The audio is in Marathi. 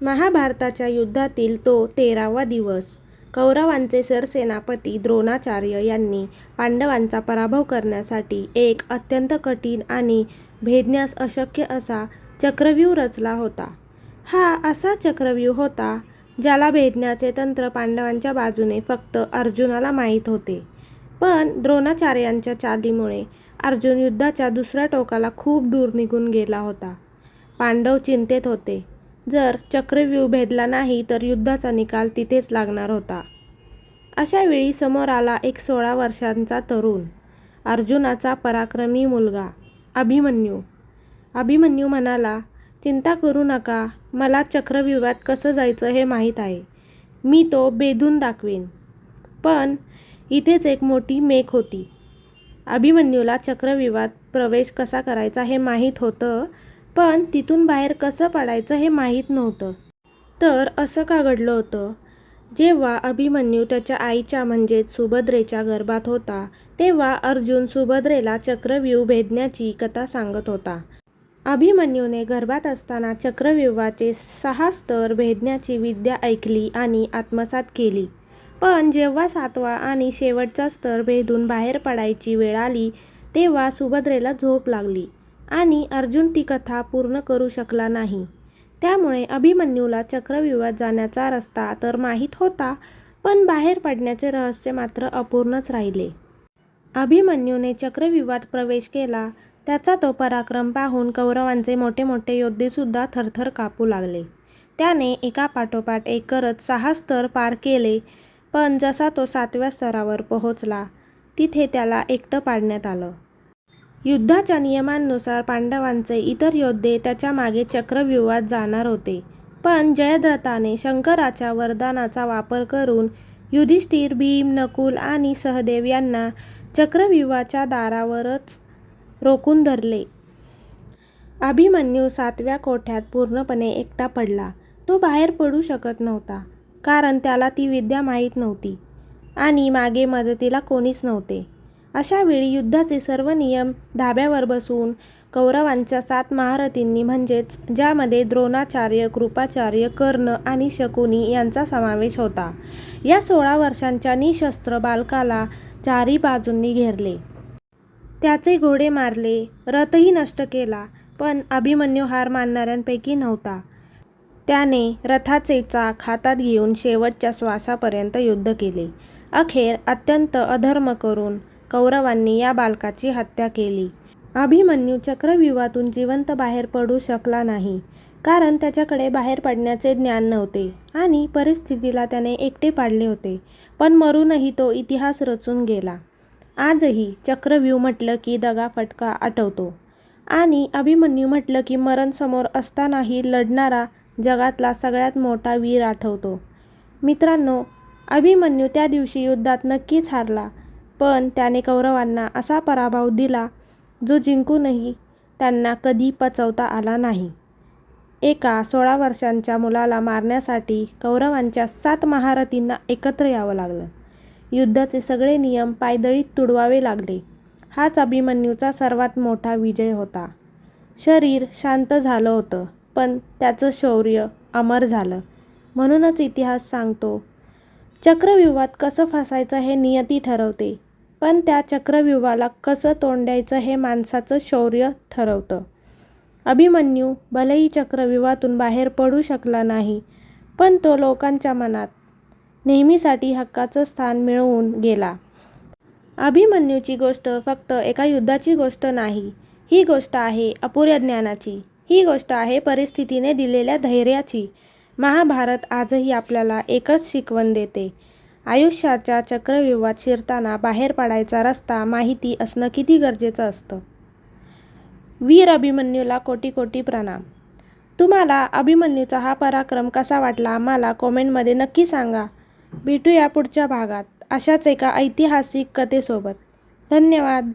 महाभारताच्या युद्धातील तो 13वा दिवस. कौरवांचे सरसेनापती द्रोणाचार्य यांनी पांडवांचा पराभव करण्यासाठी एक अत्यंत कठीण आणि भेदण्यास अशक्य असा चक्रव्यूह रचला होता. हा असा चक्रव्यूह होता ज्याला भेदण्याचे तंत्र पांडवांच्या बाजूने फक्त अर्जुनाला माहीत होते. पण द्रोणाचार्यांच्या चालीमुळे अर्जुन युद्धाच्या दुसऱ्या टोकाला खूप दूर निघून गेला होता. पांडव चिंतेत होते. जर चक्रव्यूह भेदला नाही तर युद्धाचा निकाल तिथेच लागणार होता. अशा वेळी समोर आला एक 16 वर्षांचा तरुण, अर्जुनाचा पराक्रमी मुलगा अभिमन्यू. अभिमन्यू म्हणाला, चिंता करू नका, मला चक्रव्यूहात कसं जायचं हे माहीत आहे. मी तो भेदून दाखवीन. पण इथेच एक मोठी मेख होती. अभिमन्यूला चक्रव्यूहात प्रवेश कसा करायचा हे माहीत होतं, पण तिथून बाहेर कसं पडायचं हे माहीत नव्हतं. तर असं का घडलं होतं? जेव्हा अभिमन्यू त्याच्या आईच्या म्हणजेच सुभद्रेच्या गर्भात होता, तेव्हा अर्जुन सुभद्रेला चक्रव्यूह भेदण्याची कथा सांगत होता. अभिमन्यूने गर्भात असताना चक्रव्यूहाचे 6 स्तर भेदण्याची विद्या ऐकली आणि आत्मसात केली. पण जेव्हा 7वा आणि शेवटचा स्तर भेदून बाहेर पडायची वेळ आली, तेव्हा सुभद्रेला झोप लागली आणि अर्जुन ती कथा पूर्ण करू शकला नाही. त्यामुळे अभिमन्यूला चक्रव्यूहात जाण्याचा रस्ता तर माहीत होता, पण बाहेर पडण्याचे रहस्य मात्र अपूर्णच राहिले. अभिमन्यूने चक्रव्यूहात प्रवेश केला. त्याचा तो पराक्रम पाहून कौरवांचे मोठे मोठे योद्धेसुद्धा थरथर कापू लागले. त्याने एकापाठोपाठ एक करत 6 स्तर पार केले. पण जसा तो 7व्या स्तरावर पोहोचला, तिथे त्याला एकटं पाडण्यात आलं. युद्धाच्या नियमांनुसार पांडवांचे इतर योद्धे त्याच्या मागे चक्रव्यूहात जाणार होते. पण जयद्रथाने शंकराच्या वरदानाचा वापर करून युधिष्ठिर, भीम, नकुल आणि सहदेव यांना चक्रव्यूहाच्या दारावरच रोखून धरले. अभिमन्यू 7व्या कोठ्यात पूर्णपणे एकटा पडला. तो बाहेर पडू शकत नव्हता, कारण त्याला ती विद्या माहीत नव्हती आणि मागे मदतीला कोणीच नव्हते. अशा वेळी युद्धाचे सर्व नियम धाब्यावर बसवून कौरवांच्या 7 महारथींनी, म्हणजेच ज्यामध्ये द्रोणाचार्य, कृपाचार्य, कर्ण आणि शकुनी यांचा समावेश होता, या 16 वर्षांच्या निशस्त्र बालकाला 4ही बाजूंनी घेरले. त्याचे घोडे मारले, रथही नष्ट केला. पण अभिमन्यू हार मानणाऱ्यांपैकी नव्हता. त्याने रथाचे चाक हातात घेऊन शेवटच्या श्वासापर्यंत युद्ध केले. अखेर अत्यंत अधर्म करून कौरवांनी या बालकाची हत्या केली. अभिमन्यू चक्रव्यूहातून जिवंत बाहेर पडू शकला नाही, कारण त्याच्याकडे बाहेर पडण्याचे ज्ञान नव्हते आणि परिस्थितीला त्याने एकटे पाडले होते. पण मरूनही तो इतिहास रचून गेला. आजही चक्रव्यूह म्हटलं की दगाफटका आठवतो आणि अभिमन्यू म्हटलं की मरण समोर असतानाही लढणारा जगातला सगळ्यात मोठा वीर आठवतो. मित्रांनो, अभिमन्यू त्या दिवशी युद्धात नक्कीच हारला, पण त्याने कौरवांना असा पराभव दिला जो जिंकूनही त्यांना कधी पचवता आला नाही. एका 16 वर्षांच्या मुलाला मारण्यासाठी कौरवांच्या 7 महारथींना एकत्र यावं लागलं. युद्धाचे सगळे नियम पायदळीत तुडवावे लागले. हाच अभिमन्यूचा सर्वात मोठा विजय होता. शरीर शांत झालं होतं, पण त्याचं शौर्य अमर झालं. म्हणूनच इतिहास सांगतो, चक्रव्यूहात कसं फसायचं हे नियती ठरवते, पण त्या चक्रव्यूहाला कसं तोंड द्यायचं हे माणसाचं शौर्य ठरवतं. अभिमन्यू भलेही चक्रव्यूहातून बाहेर पडू शकला नाही, पण तो लोकांच्या मनात नेहमीसाठी हक्काचं स्थान मिळवून गेला. अभिमन्यूची गोष्ट फक्त एका युद्धाची गोष्ट नाही. ही गोष्ट आहे अपुऱ्या ज्ञानाची. ही गोष्ट आहे परिस्थितीने दिलेल्या धैर्याची. महाभारत आजही आपल्याला एकच शिकवण देते. आयुष्याच्या चक्रव्यूहात शिरताना बाहेर पडायचा रस्ता माहिती असणं किती गरजेचं असतं. वीर अभिमन्यूला कोटी कोटी प्रणाम. तुम्हाला अभिमन्यूचा हा पराक्रम कसा वाटला आम्हाला कॉमेंटमध्ये नक्की सांगा. भेटूया पुढच्या भागात अशाच एका ऐतिहासिक कथेसोबत. धन्यवाद.